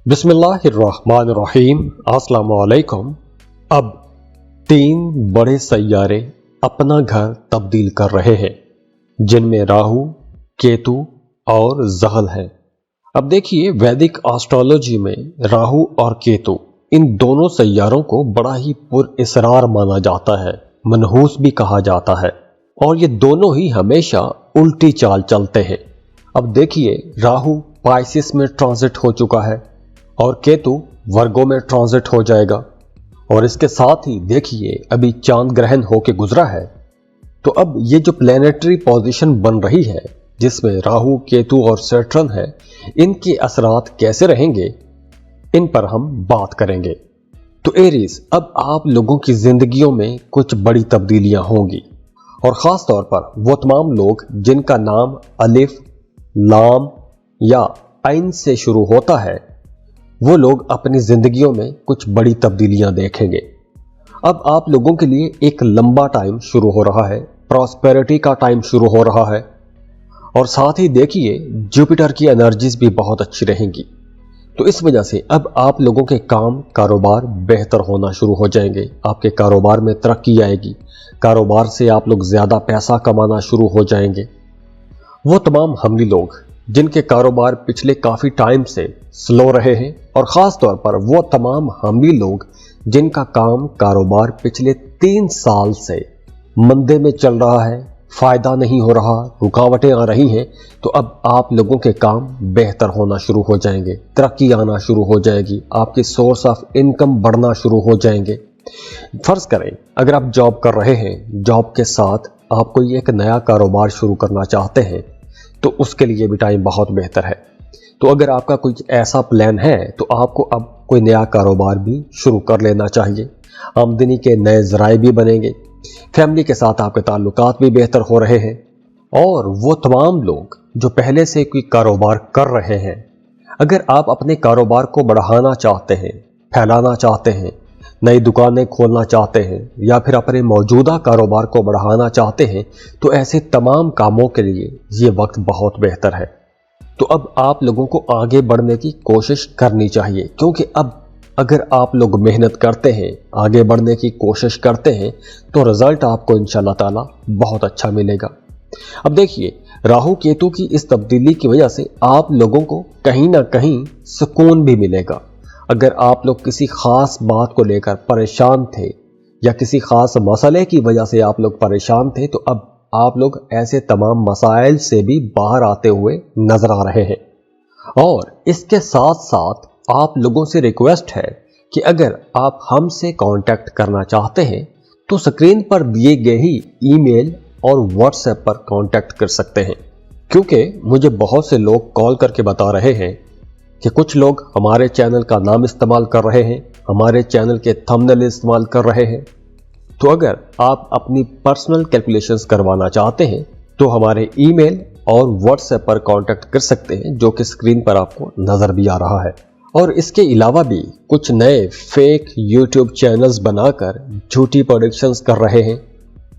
बिस्मिल्लाहिर्रहमानिर्रहीम। अस्सलाम वालेकुम। अब 3 बड़े सैयारे अपना घर तब्दील कर रहे हैं, जिनमें राहु, केतु और ज़हल है। अब देखिए, वैदिक एस्ट्रोलॉजी में राहु और केतु इन दोनों सैयारों को बड़ा ही पुरअसरार माना जाता है, मनहूस भी कहा जाता है, और ये दोनों ही हमेशा उल्टी चाल चलते हैं। अब देखिए, राहु पाइसिस में ट्रांजिट हो चुका है और केतु वर्गों में ट्रांजिट हो जाएगा, और इसके साथ ही देखिए अभी चांद ग्रहण होके गुजरा है। तो अब ये जो प्लैनेटरी पोजीशन बन रही है, जिसमें राहु, केतु और सैटर्न है, इनके असरात कैसे रहेंगे, इन पर हम बात करेंगे। तो एरीज, अब आप लोगों की जिंदगियों में कुछ बड़ी तब्दीलियां होंगी, और खास तौर पर वो तमाम लोग जिनका नाम अलिफ, लाम या ऐन से शुरू होता है, वो लोग अपनी जिंदगियों में कुछ बड़ी तब्दीलियां देखेंगे। अब आप लोगों के लिए एक लंबा टाइम शुरू हो रहा है, प्रॉस्पेरिटी का टाइम शुरू हो रहा है, और साथ ही देखिए जुपिटर की एनर्जीज भी बहुत अच्छी रहेंगी। तो इस वजह से अब आप लोगों के काम कारोबार बेहतर होना शुरू हो जाएंगे, आपके कारोबार में तरक्की आएगी, कारोबार से आप लोग ज्यादा पैसा कमाना शुरू हो जाएंगे। वो तमाम हमली लोग जिनके कारोबार पिछले काफी टाइम से स्लो रहे हैं, और खास तौर पर वो तमाम हमली लोग जिनका काम कारोबार पिछले 3 साल से मंदे में चल रहा है, फायदा नहीं हो रहा, रुकावटें आ रही हैं, तो अब आप लोगों के काम बेहतर होना शुरू हो जाएंगे, तरक्की आना शुरू हो जाएगी, आपके सोर्स ऑफ इनकम बढ़ना शुरू हो जाएंगे। फर्ज करें अगर आप जॉब कर रहे हैं, जॉब के साथ आप कोई एक नया कारोबार शुरू करना चाहते हैं, तो उसके लिए भी टाइम बहुत बेहतर है। तो अगर आपका कुछ ऐसा प्लान है, तो आपको अब कोई नया कारोबार भी शुरू कर लेना चाहिए। आमदनी के नए ज़राए भी बनेंगे, फैमिली के साथ आपके ताल्लुकात भी बेहतर हो रहे हैं, और वो तमाम लोग जो पहले से कोई कारोबार कर रहे हैं, अगर आप अपने कारोबार को बढ़ाना चाहते हैं, फैलाना चाहते हैं, नई दुकानें खोलना चाहते हैं, या फिर अपने मौजूदा कारोबार को बढ़ाना चाहते हैं, तो ऐसे तमाम कामों के लिए ये वक्त बहुत बेहतर है। तो अब आप लोगों को आगे बढ़ने की कोशिश करनी चाहिए, क्योंकि अब अगर आप लोग मेहनत करते हैं, आगे बढ़ने की कोशिश करते हैं, तो रिजल्ट आपको इंशाल्लाह ताला बहुत अच्छा मिलेगा। अब देखिए, राहु केतु की इस तब्दीली की वजह से आप लोगों को कहीं ना कहीं सुकून भी मिलेगा। अगर आप लोग किसी खास बात को लेकर परेशान थे, या किसी खास मसले की वजह से आप लोग परेशान थे, तो अब आप लोग ऐसे तमाम मसाइल से भी बाहर आते हुए नजर आ रहे हैं। और इसके साथ साथ आप लोगों से रिक्वेस्ट है कि अगर आप हमसे कांटेक्ट करना चाहते हैं, तो स्क्रीन पर दिए गए ही ईमेल और व्हाट्सएप पर कांटेक्ट कर सकते हैं। क्योंकि मुझे बहुत से लोग कॉल करके बता रहे हैं कि कुछ लोग हमारे चैनल का नाम इस्तेमाल कर रहे हैं, हमारे चैनल के थंबनेल इस्तेमाल कर रहे हैं। तो अगर आप अपनी पर्सनल कैलकुलेशंस करवाना चाहते हैं, तो हमारे ईमेल और व्हाट्सएप पर कांटेक्ट कर सकते हैं, जो कि स्क्रीन पर आपको नजर भी आ रहा है। और इसके अलावा भी कुछ नए फेक यूट्यूब चैनल्स बनाकर झूठी प्रोडक्शंस कर रहे हैं,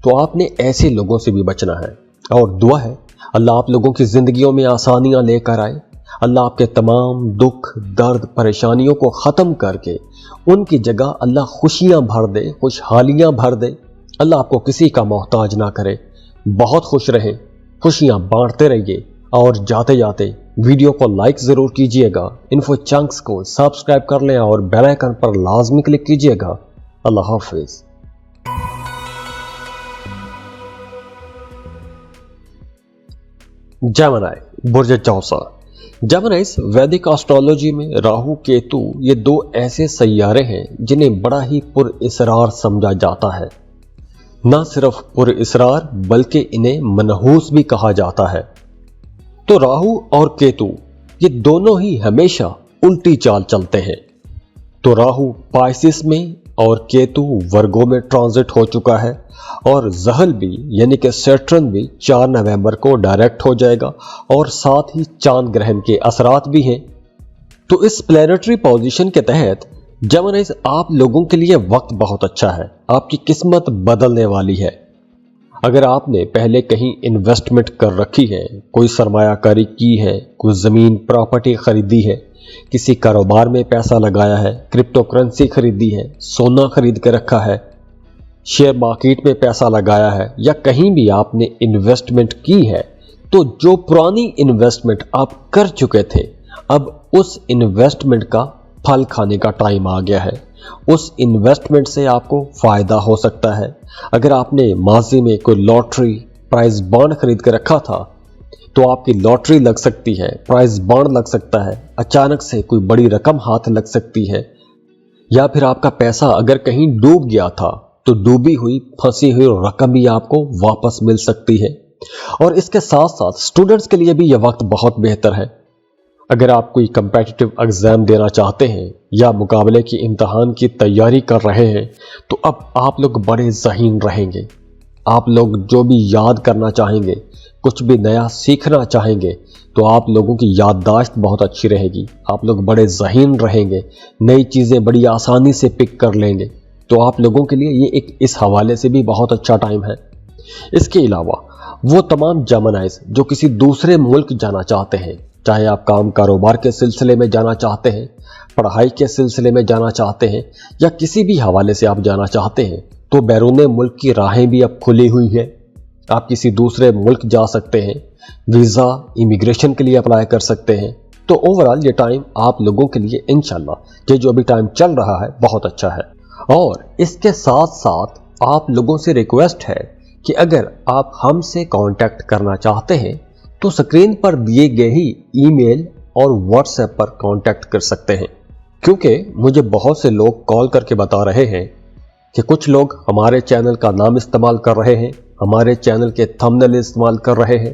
तो आपने ऐसे लोगों से भी बचना है। और दुआ है अल्लाह आप लोगों की जिंदगियों में आसानियां लेकर आए, अल्लाह आपके तमाम दुख, दर्द, परेशानियों को ख़त्म करके उनकी जगह अल्लाह खुशियां भर दे, खुशहालियां भर दे। अल्लाह आपको किसी का मोहताज ना करे। बहुत खुश रहें, खुशियां बांटते रहिए, और जाते जाते वीडियो को लाइक ज़रूर कीजिएगा, इन्फो चंक्स को सब्सक्राइब कर लें, और बेल आइकन पर लाजमी क्लिक कीजिएगा। अल्लाह हाफिज़। जेमिनी, बुर्ज चौसा। जेमिनीज, वैदिक एस्ट्रोलॉजी में राहु केतु ये 2 ऐसे सैयारे हैं जिन्हें बड़ा ही पुरअसरार समझा जाता है। न सिर्फ पुरअसरार बल्कि इन्हें मनहूस भी कहा जाता है। तो राहु और केतु ये दोनों ही हमेशा उल्टी चाल चलते हैं। तो राहु पाइसिस में और केतु वर्गों में ट्रांजिट हो चुका है, और ज़हल भी यानी कि सैटर्न भी 4 नवंबर को डायरेक्ट हो जाएगा, और साथ ही चांद ग्रहण के असरात भी हैं। तो इस प्लैनेटरी पोजीशन के तहत जेमिनीज, आप लोगों के लिए वक्त बहुत अच्छा है, आपकी किस्मत बदलने वाली है। अगर आपने पहले कहीं इन्वेस्टमेंट कर रखी है, कोई सरमायाकारी की है, कोई ज़मीन प्रॉपर्टी खरीदी है, किसी कारोबार में पैसा लगाया है, क्रिप्टो करेंसी खरीदी है, सोना खरीद के रखा है, शेयर मार्केट में पैसा लगाया है, या कहीं भी आपने इन्वेस्टमेंट की है, तो जो पुरानी इन्वेस्टमेंट आप कर चुके थे, अब उस इन्वेस्टमेंट का फल खाने का टाइम आ गया है। उस इन्वेस्टमेंट से आपको फायदा हो सकता है। अगर आपने माजी में कोई लॉटरी प्राइज बॉन्ड खरीद के रखा था, तो आपकी लॉटरी लग सकती है, प्राइज बॉन्ड लग सकता है, अचानक से कोई बड़ी रकम हाथ लग सकती है। या फिर आपका पैसा अगर कहीं डूब गया था, तो डूबी हुई फंसी हुई रकम भी आपको वापस मिल सकती है। और इसके साथ साथ स्टूडेंट्स के लिए भी यह वक्त बहुत बेहतर है। अगर आप कोई कंपेटिटिव एग्जाम देना चाहते हैं या मुकाबले की इम्तिहान की तैयारी कर रहे हैं, तो अब आप लोग बड़े ज़हीन रहेंगे। आप लोग जो भी याद करना चाहेंगे, कुछ भी नया सीखना चाहेंगे, तो आप लोगों की याददाश्त बहुत अच्छी रहेगी। आप लोग बड़े ज़हीन रहेंगे, नई चीज़ें बड़ी आसानी से पिक कर लेंगे। तो आप लोगों के लिए ये एक इस हवाले से भी बहुत अच्छा टाइम है। इसके अलावा वो तमाम जेमिनाइज जो किसी दूसरे मुल्क जाना चाहते हैं, चाहे आप काम कारोबार के सिलसिले में जाना चाहते हैं, पढ़ाई के सिलसिले में जाना चाहते हैं, या किसी भी हवाले से आप जाना चाहते हैं, तो बैरून मुल्क की राहें भी अब खुली हुई है। आप किसी दूसरे मुल्क जा सकते हैं, वीज़ा इमिग्रेशन के लिए अप्लाई कर सकते हैं। तो ओवरऑल ये टाइम आप लोगों के लिए इंशाल्लाह ये जो अभी टाइम चल रहा है बहुत अच्छा है। और इसके साथ साथ आप लोगों से रिक्वेस्ट है कि अगर आप हमसे कांटेक्ट करना चाहते हैं, तो स्क्रीन पर दिए गए ही ईमेल और व्हाट्सएप पर कांटेक्ट कर सकते हैं। क्योंकि मुझे बहुत से लोग कॉल करके बता रहे हैं कि कुछ लोग हमारे चैनल का नाम इस्तेमाल कर रहे हैं, हमारे चैनल के थंबनेल इस्तेमाल कर रहे हैं।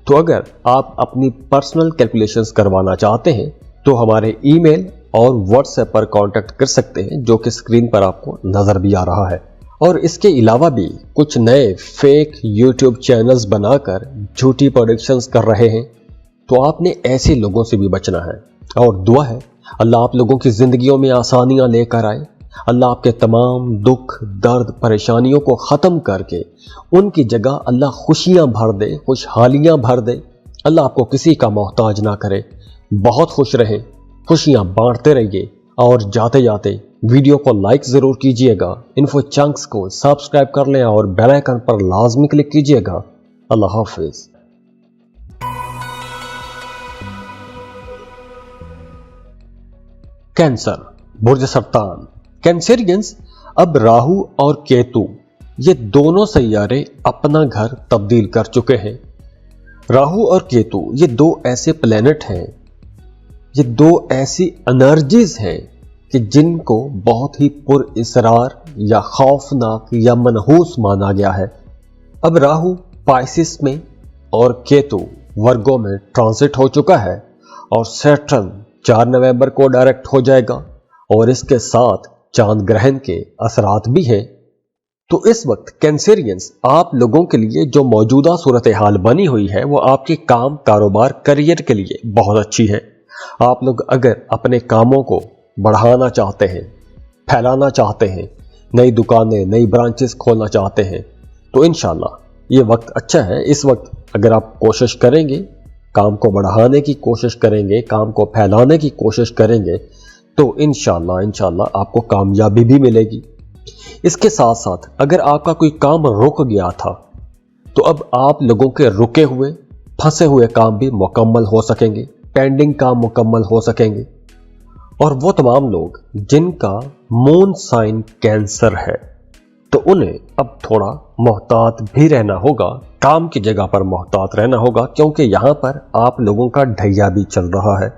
तो अगर आप अपनी पर्सनल कैलकुलेशंस करवाना चाहते हैं, तो हमारे ईमेल और व्हाट्सएप पर कांटेक्ट कर सकते हैं, जो कि स्क्रीन पर आपको नजर भी आ रहा है। और इसके अलावा भी कुछ नए फेक यूट्यूब चैनल्स बनाकर झूठी प्रोडक्शंस कर रहे हैं, तो आपने ऐसे लोगों से भी बचना है। और दुआ है अल्लाह आप लोगों की जिंदगियों में आसानियां लेकर आए। अल्लाह आपके तमाम दुख दर्द परेशानियों को ख़त्म करके उनकी जगह अल्लाह खुशियां भर दे, खुशहालियां भर दे। अल्लाह आपको किसी का मोहताज ना करे। बहुत खुश रहें, खुशियां बांटते रहिए। और जाते जाते वीडियो को लाइक ज़रूर कीजिएगा, इन्फो चंक्स को सब्सक्राइब कर लें और बेल आइकन पर लाजमी क्लिक कीजिएगा। अल्लाह हाफिज़। कैंसर, बुर्ज सरतान। कैंसरियंस अब राहु और केतु ये दोनों सैयारे अपना घर तब्दील कर चुके हैं। राहु और केतु ये दो ऐसे प्लेनेट हैं, ये दो ऐसी एनर्जीज हैं कि जिनको बहुत ही पुरइसरार या खौफनाक या मनहूस माना गया है। अब राहु पाइसिस में और केतु वर्गों में ट्रांसिट हो चुका है और सैटर्न 4 नवंबर को डायरेक्ट हो जाएगा और इसके साथ चांद ग्रहण के असरात भी हैं। तो इस वक्त कैंसरियंस आप लोगों के लिए जो मौजूदा सूरत हाल बनी हुई है वो आपके काम कारोबार करियर के लिए बहुत अच्छी है। आप लोग अगर अपने कामों को बढ़ाना चाहते हैं, फैलाना चाहते हैं, नई दुकानें नई ब्रांचेस खोलना चाहते हैं, तो इंशाल्लाह ये वक्त अच्छा है। इस वक्त अगर आप कोशिश करेंगे, काम को बढ़ाने की कोशिश करेंगे, काम को फैलाने की कोशिश करेंगे, तो इंशाल्लाह आपको कामयाबी भी मिलेगी। इसके साथ साथ अगर आपका कोई काम रुक गया था, तो अब आप लोगों के रुके हुए फंसे हुए काम भी मुकम्मल हो सकेंगे, पेंडिंग काम मुकम्मल हो सकेंगे। और वो तमाम लोग जिनका मून साइन कैंसर है, तो उन्हें अब थोड़ा मोहतात भी रहना होगा, काम की जगह पर मोहतात रहना होगा, क्योंकि यहाँ पर आप लोगों का ढैया भी चल रहा है।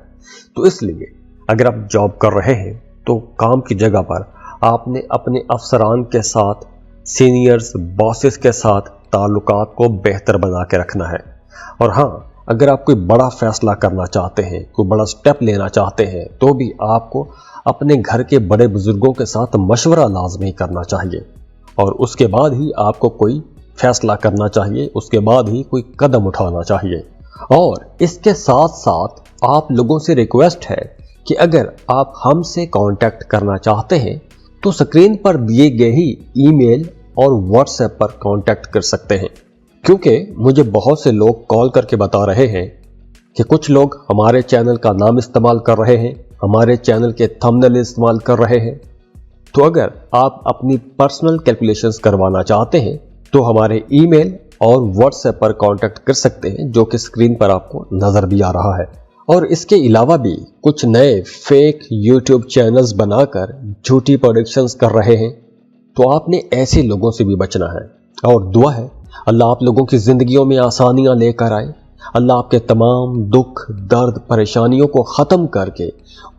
तो इसलिए अगर आप जॉब कर रहे हैं, तो काम की जगह पर आपने अपने अफसरान के साथ, सीनियर्स बॉसेस के साथ ताल्लुकात को बेहतर बना के रखना है। और हाँ, अगर आप कोई बड़ा फैसला करना चाहते हैं, कोई बड़ा स्टेप लेना चाहते हैं, तो भी आपको अपने घर के बड़े बुजुर्गों के साथ मशवरा लाजमी करना चाहिए और उसके बाद ही आपको कोई फैसला करना चाहिए, उसके बाद ही कोई कदम उठाना चाहिए। और इसके साथ साथ आप लोगों से रिक्वेस्ट है कि अगर आप हमसे कांटेक्ट करना चाहते हैं, तो स्क्रीन पर दिए गए ही ईमेल और व्हाट्सएप पर कांटेक्ट कर सकते हैं। क्योंकि मुझे बहुत से लोग कॉल करके बता रहे हैं कि कुछ लोग हमारे चैनल का नाम इस्तेमाल कर रहे हैं, हमारे चैनल के थंबनेल इस्तेमाल कर रहे हैं। तो अगर आप अपनी पर्सनल कैलकुलेशंस करवाना चाहते हैं तो हमारे ईमेल और व्हाट्सएप पर कांटेक्ट कर सकते हैं, जो कि स्क्रीन पर आपको नजर भी आ रहा है। और इसके अलावा भी कुछ नए फेक यूट्यूब चैनल्स बनाकर झूठी प्रेडिक्शंस कर रहे हैं, तो आपने ऐसे लोगों से भी बचना है। और दुआ है अल्लाह आप लोगों की जिंदगियों में आसानियां लेकर आए, अल्लाह आपके तमाम दुख दर्द परेशानियों को ख़त्म करके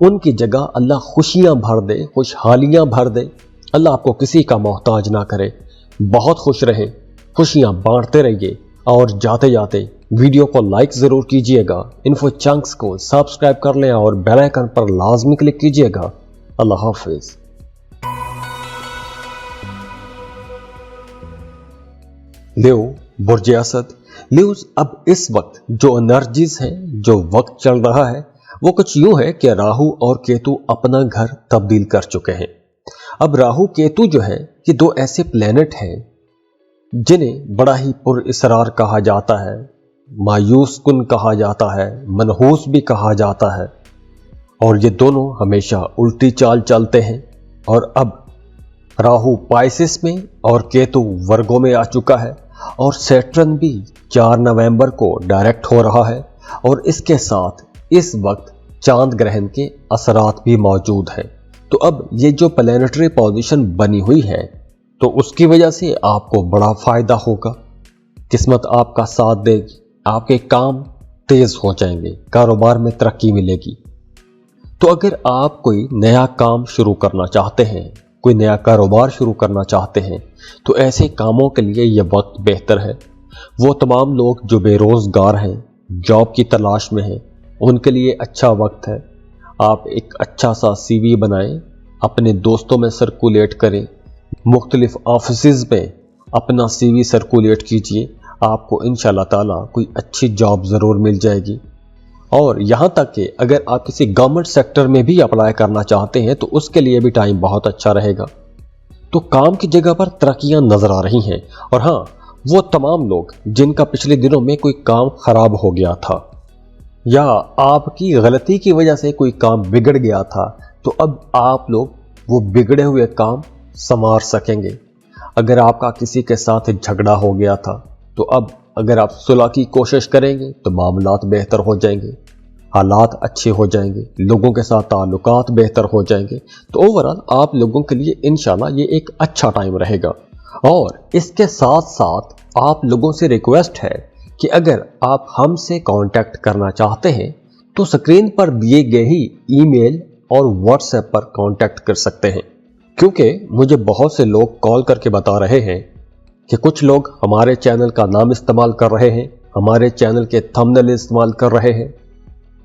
उनकी जगह अल्लाह खुशियां भर दे, खुशहालियां भर दे। अल्लाह आपको किसी का मोहताज ना करे। बहुत खुश रहें, खुशियां बांटते रहिए और जाते जाते वीडियो को लाइक ज़रूर कीजिएगा, इन्फो चंक्स को सब्सक्राइब कर लें और बेल आइकन पर लाजमी क्लिक कीजिएगा। अल्लाह हाफिज़। लियो बुर्ज असद। लियोज, अब इस वक्त जो एनर्जीज हैं, जो वक्त चल रहा है, वो कुछ यूं है कि राहु और केतु अपना घर तब्दील कर चुके हैं। अब राहु केतु जो है ये दो ऐसे प्लेनेट हैं जिन्हें बड़ा ही पुरअसरार कहा जाता है, मायूस कुन कहा जाता है, मनहूस भी कहा जाता है। और ये दोनों हमेशा उल्टी चाल चलते हैं। और अब राहु पाइसिस में और केतु वर्गों में आ चुका है और सैटर्न भी 4 नवंबर को डायरेक्ट हो रहा है। और इसके साथ इस वक्त चांद ग्रहण के असरात भी मौजूद हैं। तो अब ये जो प्लैनेटरी पोजीशन बनी हुई है तो उसकी वजह से आपको बड़ा फायदा होगा, किस्मत आपका साथ देगी, आपके काम तेज हो जाएंगे, कारोबार में तरक्की मिलेगी। तो अगर आप कोई नया काम शुरू करना चाहते हैं, कोई नया कारोबार शुरू करना चाहते हैं, तो ऐसे कामों के लिए यह वक्त बेहतर है। वो तमाम लोग जो बेरोजगार हैं, जॉब की तलाश में हैं, उनके लिए अच्छा वक्त है। आप एक अच्छा सा CV बनाएं, अपने दोस्तों में सर्कुलेट करें, मुख्तलिफ ऑफिसेज में अपना CV सर्कुलेट कीजिए, आपको इंशाल्लाह ताला कोई अच्छी जॉब ज़रूर मिल जाएगी। और यहाँ तक कि अगर आप किसी गवर्नमेंट सेक्टर में भी अप्लाई करना चाहते हैं तो उसके लिए भी टाइम बहुत अच्छा रहेगा। तो काम की जगह पर तरक्कियाँ नज़र आ रही हैं। और हाँ, वो तमाम लोग जिनका पिछले दिनों में कोई काम खराब हो गया था या आपकी गलती की वजह से कोई काम बिगड़ गया था, तो अब आप लोग वो बिगड़े हुए काम संवार सकेंगे। अगर आपका किसी के साथ झगड़ा हो गया था तो अब अगर आप सुलह की कोशिश करेंगे तो मामलात बेहतर हो जाएंगे, हालात अच्छे हो जाएंगे, लोगों के साथ ताल्लुकात बेहतर हो जाएंगे। तो ओवरऑल आप लोगों के लिए इंशाल्लाह ये एक अच्छा टाइम रहेगा। और इसके साथ साथ आप लोगों से रिक्वेस्ट है कि अगर आप हमसे कांटेक्ट करना चाहते हैं तो स्क्रीन पर दिए गए ही ईमेल और व्हाट्सएप पर कांटेक्ट कर सकते हैं, क्योंकि मुझे बहुत से लोग कॉल करके बता रहे हैं कि कुछ लोग हमारे चैनल का नाम इस्तेमाल कर रहे हैं, हमारे चैनल के थंबनेल इस्तेमाल कर रहे हैं।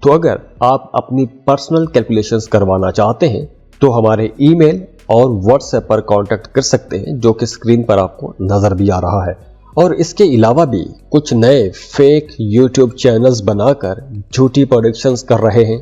तो अगर आप अपनी पर्सनल कैलकुलेशंस करवाना चाहते हैं तो हमारे ईमेल और व्हाट्सएप पर कांटेक्ट कर सकते हैं, जो कि स्क्रीन पर आपको नजर भी आ रहा है। और इसके अलावा भी कुछ नए फेक यूट्यूब चैनल्स बनाकर झूठी प्रेडिक्शंस कर रहे हैं,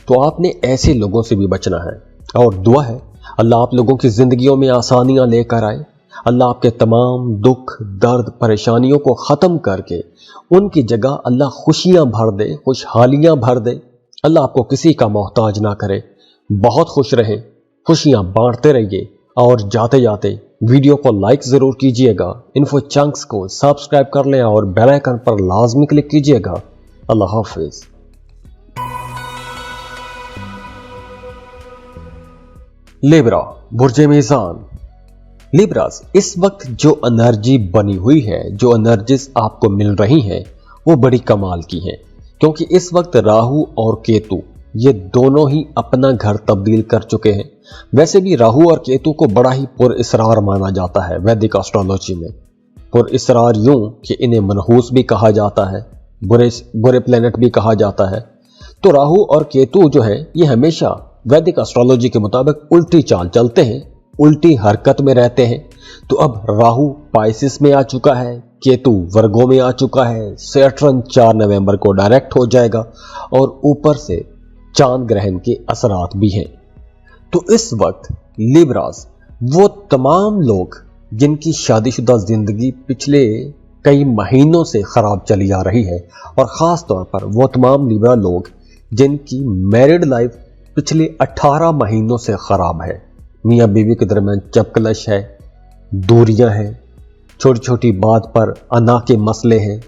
तो आपने ऐसे लोगों से भी बचना है। और दुआ है अल्लाह आप लोगों की जिंदगियों में आसानियां लेकर आए, अल्लाह आपके तमाम दुख दर्द परेशानियों को ख़त्म करके उनकी जगह अल्लाह खुशियां भर दे, खुशहालियां भर दे। अल्लाह आपको किसी का मोहताज ना करे। बहुत खुश रहें, खुशियां बांटते रहिए और जाते जाते वीडियो को लाइक ज़रूर कीजिएगा, इन्फो चंक्स को सब्सक्राइब कर लें और बेल आइकन पर लाजमी क्लिक कीजिएगा। अल्लाह हाफिज़। लिब्रा बुर्ज मीज़ान। लिब्रास, इस वक्त जो एनर्जी बनी हुई है, जो एनर्जीज आपको मिल रही हैं, वो बड़ी कमाल की हैं, क्योंकि इस वक्त राहु और केतु ये दोनों ही अपना घर तब्दील कर चुके हैं। वैसे भी राहु और केतु को बड़ा ही पुरअसरार माना जाता है वैदिक एस्ट्रोलॉजी में। पुरअसरार यूं कि इन्हें मनहूस भी कहा जाता है, बुरे प्लेनेट भी कहा जाता है। तो राहु और केतु जो है ये हमेशा वैदिक एस्ट्रोलॉजी के मुताबिक उल्टी चाल चलते हैं, उल्टी हरकत में रहते हैं। तो अब राहु पाइसिस में आ चुका है, केतु वर्गों में आ चुका है, सैटर्न 4 नवंबर को डायरेक्ट हो जाएगा और ऊपर से चांद ग्रहण के असरात भी हैं। तो इस वक्त लिब्रास, वो तमाम लोग जिनकी शादीशुदा जिंदगी पिछले कई महीनों से खराब चली आ रही है, और ख़ास तौर पर वो तमाम लिब्रा लोग जिनकी मैरिड लाइफ पिछले 18 महीनों से खराब है। मियाँ बीवी के दरमियान चपकलश है, दूरियां हैं, छोटी छोटी बात पर अना के मसले हैं,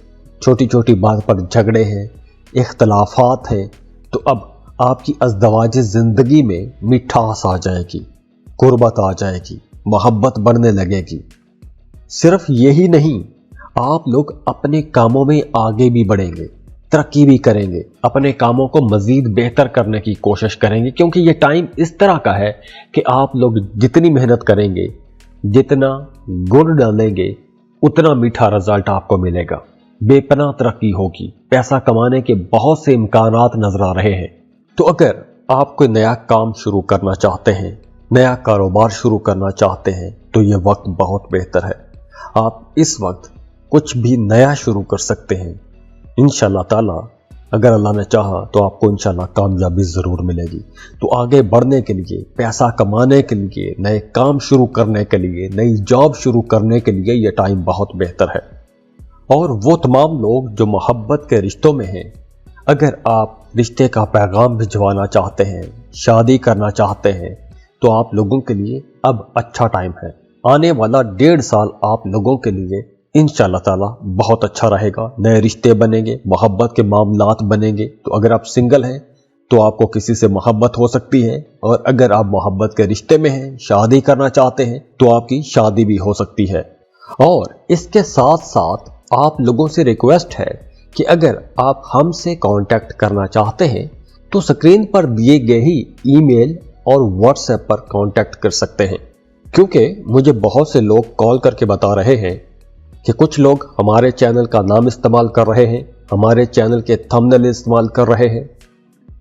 छोटी छोटी बात पर झगड़े हैं, इख्तलाफात हैं। तो अब आपकी अज़दवाज ज़िंदगी में मिठास आ जाएगी, कुर्बत आ जाएगी, मोहब्बत बढ़ने लगेगी। सिर्फ यही नहीं, आप लोग अपने कामों में आगे भी बढ़ेंगे, तरक्की भी करेंगे, अपने कामों को मज़ीद बेहतर करने की कोशिश करेंगे, क्योंकि ये टाइम इस तरह का है कि आप लोग जितनी मेहनत करेंगे, जितना गुड़ डालेंगे, उतना मीठा रिजल्ट आपको मिलेगा। बेपनाह तरक्की होगी, पैसा कमाने के बहुत से इम्कानात नजर आ रहे हैं। तो अगर आप कोई नया काम शुरू करना चाहते हैं, नया कारोबार शुरू करना चाहते हैं, तो ये वक्त बहुत बेहतर है। आप इस वक्त कुछ भी नया शुरू कर सकते हैं। इंशाअल्लाह ताला अगर अल्लाह ने चाहा तो आपको इंशाअल्लाह कामयाबी ज़रूर मिलेगी। तो आगे बढ़ने के लिए, पैसा कमाने के लिए, नए काम शुरू करने के लिए, नई जॉब शुरू करने के लिए ये टाइम बहुत बेहतर है। और वो तमाम लोग जो मोहब्बत के रिश्तों में हैं, अगर आप रिश्ते का पैगाम भिजवाना चाहते हैं, शादी करना चाहते हैं, तो आप लोगों के लिए अब अच्छा टाइम है। आने वाला 1.5 साल आप लोगों के लिए इंशाअल्लाह ताला बहुत अच्छा रहेगा। नए रिश्ते बनेंगे, मोहब्बत के मामलात बनेंगे। तो अगर आप सिंगल हैं तो आपको किसी से मोहब्बत हो सकती है, और अगर आप मोहब्बत के रिश्ते में हैं, शादी करना चाहते हैं, तो आपकी शादी भी हो सकती है। और इसके साथ साथ आप लोगों से रिक्वेस्ट है कि अगर आप हमसे कांटेक्ट करना चाहते हैं तो स्क्रीन पर दिए गए ही ईमेल और व्हाट्सएप पर कांटेक्ट कर सकते हैं। क्योंकि मुझे बहुत से लोग कॉल करके बता रहे हैं कि कुछ लोग हमारे चैनल का नाम इस्तेमाल कर रहे हैं, हमारे चैनल के थंबनेल इस्तेमाल कर रहे हैं।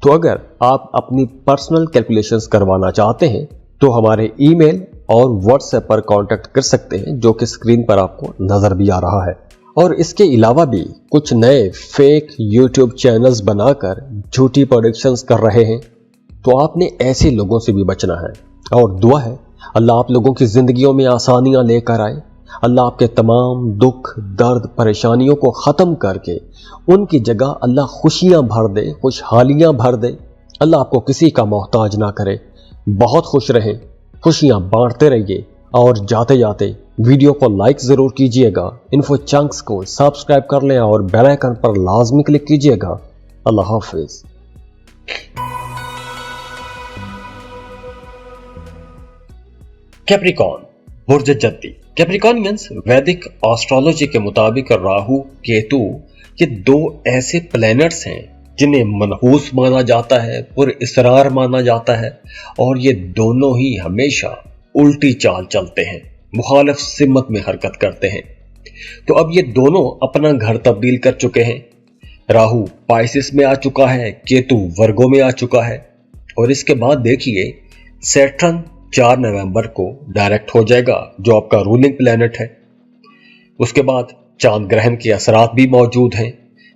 तो अगर आप अपनी पर्सनल कैलकुलेशंस करवाना चाहते हैं तो हमारे ईमेल और व्हाट्सएप पर कांटेक्ट कर सकते हैं, जो कि स्क्रीन पर आपको नजर भी आ रहा है। और इसके अलावा भी कुछ नए फेक यूट्यूब चैनल्स बनाकर झूठी प्रोडक्शंस कर रहे हैं, तो आपने ऐसे लोगों से भी बचना है। और दुआ है अल्लाह आप लोगों की जिंदगियों में आसानियां लेकर आए, अल्लाह आपके तमाम दुख, दर्द, परेशानियों को ख़त्म करके उनकी जगह अल्लाह खुशियां भर दे, खुशहालियां भर दे। अल्लाह आपको किसी का मोहताज ना करे। बहुत खुश रहें, खुशियां बांटते रहिए, और जाते जाते वीडियो को लाइक ज़रूर कीजिएगा, इन्फो चंक्स को सब्सक्राइब कर लें और बेल आइकन पर लाजमी क्लिक कीजिएगा। अल्लाह हाफिज़। कैप्रिकॉन बुर्ज जद्दी। कैप्रिकॉनियंस वैदिक एस्ट्रोलॉजी के मुताबिक राहु, केतु ये 2 ऐसे प्लैनेट्स हैं जिन्हें मनहूस माना जाता है, पुरइसरार माना जाता है, और ये दोनों ही हमेशा उल्टी चाल चलते हैं, मुखालिफ सिमत में हरकत करते हैं। तो अब ये दोनों अपना घर तब्दील कर चुके हैं। राहु पाइसिस में आ चुका है, केतु वर्गो में आ चुका है, और इसके बाद देखिए सैटर्न 4 नवंबर को डायरेक्ट हो जाएगा, जो आपका रूलिंग प्लैनेट है। उसके बाद चांद ग्रहण के असरात भी मौजूद हैं।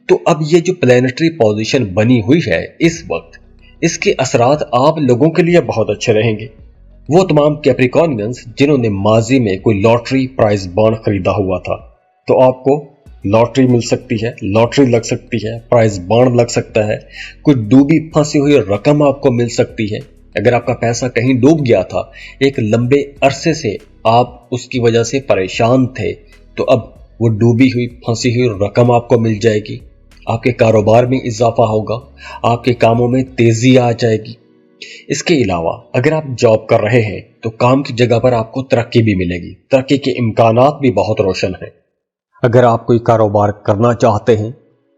तो अब ये जो प्लैनेटरी पोजीशन बनी हुई है इस वक्त, इसके असरात आप लोगों के लिए बहुत अच्छे रहेंगे। वो तमाम कैप्रिकॉनियंस जिन्होंने माजी में कोई लॉटरी प्राइज बॉन्ड खरीदा हुआ था, तो आपको लॉटरी मिल सकती है, लॉटरी लग सकती है, प्राइज बॉन्ड लग सकता है, कोई डूबी फंसी हुई रकम आपको मिल सकती है। अगर आपका पैसा कहीं डूब गया था, एक लंबे अरसे से आप उसकी वजह से परेशान थे, तो अब वो डूबी हुई फंसी हुई रकम आपको मिल जाएगी। आपके कारोबार में इजाफा होगा, आपके कामों में तेजी आ जाएगी। इसके अलावा अगर आप जॉब कर रहे हैं तो काम की जगह पर आपको तरक्की भी मिलेगी, तरक्की के इम्कानात भी बहुत रोशन हैं। अगर आप कोई कारोबार करना चाहते हैं,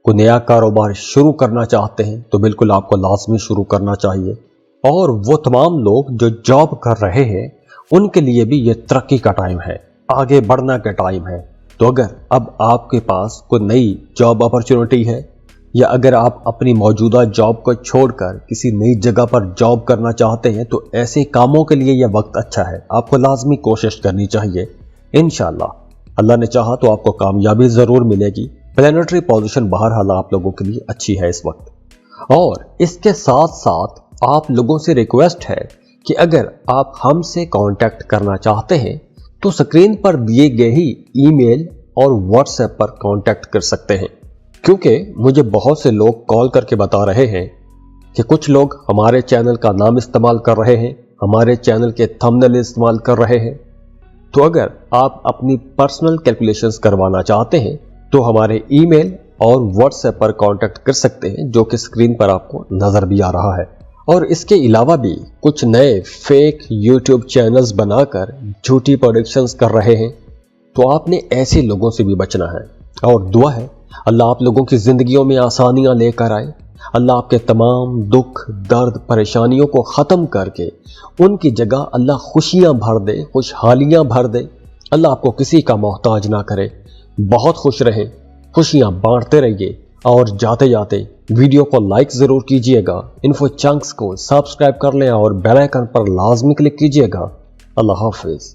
कोई नया कारोबार शुरू करना चाहते हैं, तो बिल्कुल आपको लाजमी शुरू करना चाहिए। और वो तमाम लोग जो जॉब कर रहे हैं उनके लिए भी ये तरक्की का टाइम है, आगे बढ़ना का टाइम है। तो अगर अब आपके पास कोई नई जॉब अपॉर्चुनिटी है, या अगर आप अपनी मौजूदा जॉब को छोड़कर किसी नई जगह पर जॉब करना चाहते हैं, तो ऐसे कामों के लिए यह वक्त अच्छा है। आपको लाजमी कोशिश करनी चाहिए। इंशाअल्लाह अल्लाह ने चाहा तो आपको कामयाबी ज़रूर मिलेगी। प्लैनेटरी पोजीशन बहरहाल आप लोगों के लिए अच्छी है इस वक्त। और इसके साथ साथ आप लोगों से रिक्वेस्ट है कि अगर आप हमसे कांटेक्ट करना चाहते हैं तो स्क्रीन पर दिए गए ही ईमेल और व्हाट्सएप पर कांटेक्ट कर सकते हैं। क्योंकि मुझे बहुत से लोग कॉल करके बता रहे हैं कि कुछ लोग हमारे चैनल का नाम इस्तेमाल कर रहे हैं, हमारे चैनल के थंबनेल इस्तेमाल कर रहे हैं। तो अगर आप अपनी पर्सनल कैलकुलेशंस करवाना चाहते हैं तो हमारे ईमेल और व्हाट्सएप पर कांटेक्ट कर सकते हैं, जो कि स्क्रीन पर आपको नजर भी आ रहा है। और इसके अलावा भी कुछ नए फेक यूट्यूब चैनल्स बनाकर झूठी प्रोडक्शंस कर रहे हैं, तो आपने ऐसे लोगों से भी बचना है। और दुआ है अल्लाह आप लोगों की जिंदगियों में आसानियां लेकर आए, अल्लाह आपके तमाम दुख दर्द परेशानियों को ख़त्म करके उनकी जगह अल्लाह खुशियां भर दे, खुशहालियां भर दे। अल्लाह आपको किसी का मोहताज ना करे। बहुत खुश रहें, खुशियां बांटते रहिए और जाते जाते वीडियो को लाइक ज़रूर कीजिएगा, इन्फो चंक्स को सब्सक्राइब कर लें और बेल आइकन पर लाजमी क्लिक कीजिएगा। अल्लाह हाफिज़।